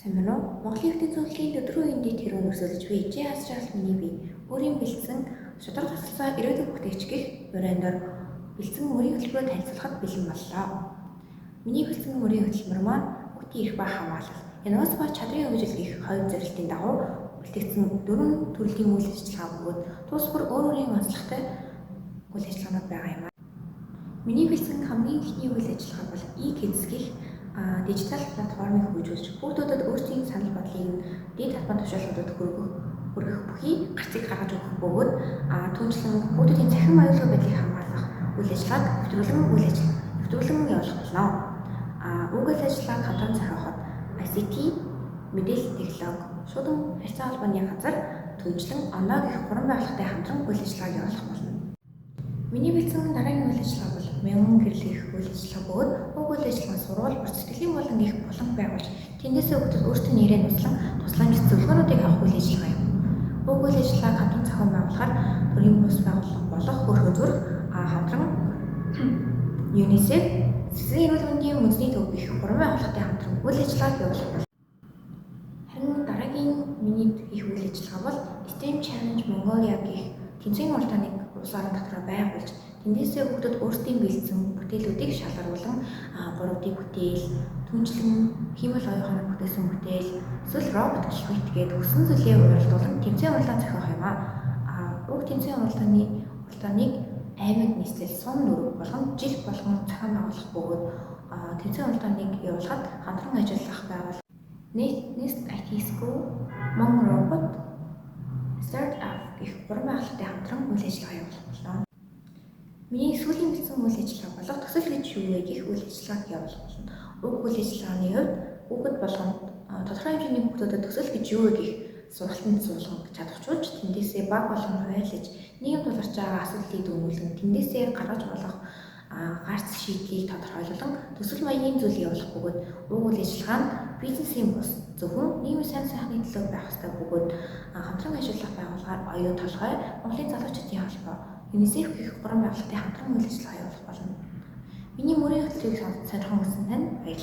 Сайн байна уу? Монголын Эрдэнэ цэвэрлэгийн өдрийн үеийн дэд хэрүүн өрсөлдөж буй Ижээ Астрал миний бие өөрийн бэлдсэн шударга тасалсан ирээдүйн бүтээгч гэх өрөөндөр бэлдсэн мөрийн хөтөлбөрөөр танилцуулахад бэлэн боллоо. Миний бэлдсэн мөрийн хөтөлбөр маань хүүхдийн эрх ба хамгаалал, янаас ба чадрын хөгжил гэх хоёр зорилтын дагуу бүтээгдсэн 4 төрлийн үйл ажиллагаа бөгөөд тус бүр өөр өөрийн онцлогтой үйл ажиллагаанууд байгаа юм. Миний бэлдсэн хамгийн ихний үйл ажиллагаа бол e-kids гэх дижитал платформыг хөгжүүлж хүүхдүүдэд өөрсдийн санал бодлыг дээд албан тушаалуудад хүргэх бүхий гарцыг гаргаж өгөх бөгөөд түүнчлэн хүүхдүүдийн цахим аюулгүй байдлыг хамгаалах үйл ажиллагааг нэвтрүүлэн явуулах болно. Уг үйл ажиллагааг хамтран зохиоход ICT, мэдээлэл технологи, шуудан харьцаа холбооны газар, түүнчлэн оноо гэх 3 байгууллагатай хамтран үйл ажиллагааг явуулах болно. Миний бэлдсэн дараагийн үйл ажиллагаа бол мянган гэрлэх үйл ажиллагаа бөгөөд уг үйл ажиллагаа сурвал бүртгэлийн болон их буланг байгуулж тэндээсээ хүүхдүүд өөрсдөө нэрээ нуслан тусламж зөвлөгөөнүүдийг авах үйл ажиллагаа юм. Уг үйл ажиллагааг хамтран зохион байгуулахаар төрийн бус байгууллага болох хөрхөн зүрх хамтран UNICEF, Цэцгийн эрүүл мэндийн үндэсний төв гэх 3 байгууллагатай хамтран үйл ажиллагааг явуулах болно. Харин дараагийн миний их үйл ажиллагаа бол STEM Challenge Mongolia гэх тэмцээний уралдааныг улс орон дотор байгуулж тэндээсээ хүүхдүүд өөрсдийн бэлдсэн бүтээлүүдийг шалгаруулан 3D бүтээл, түүнчлэн хиймэл оюуханаар бүтээсэн бүтээл, эсвэл робот гişгүйт гээд өссөн зүйлээ уралдуулан тэмцээн уралдаан зохиох юм. Уг тэмцээн уралдааныг аймаг нийслэл сум нүрэг болгон жил болгон зохион байгуулах бөгөөд тэмцээн уралдааныг явуулахад хамтран ажиллах байгууллага Nest IT School, Mon Robot, Startup гэх 3 байгууллагатай хамтран үйл ажиллагаа явуулах болно. Миний сүүлийн бэлдсэн үйл ажиллагаа болох төсөл гэж юу вэ гэх үйл ажиллагааг явуулах болно. Уг үйл ажиллагааны хувьд хүүхэд болгонд тодорхой хэмжээний хүүхдүүдэд төсөл гэж юу вэ гэх сургалтанд суулгах чадварчуулж тэндээсээ баг болгон хуваарлаж нийгэм тулгарч байгаа асуудлыг дүүрүүлэн тэндээсээ гаргаж болох гарц шийдлийг тодорхойлон төсөл маягийн зүйл явуулах бөгөөд уг үйл ажиллагаанд бизнесийн бус зөвхөн нийгмийн сайн сайхны төлөө байх ёстой бөгөөд хамтран ажиллах байгууллагаар оюун толгой, Монголын залуучуудын холбоо, UNICEF гэх 3 байгууллагатай хамтран үйл ажиллагаа явуулах болно. Миний мөрийн хөтөлбөрийг сонирхон үзсэн танд баярлалаа.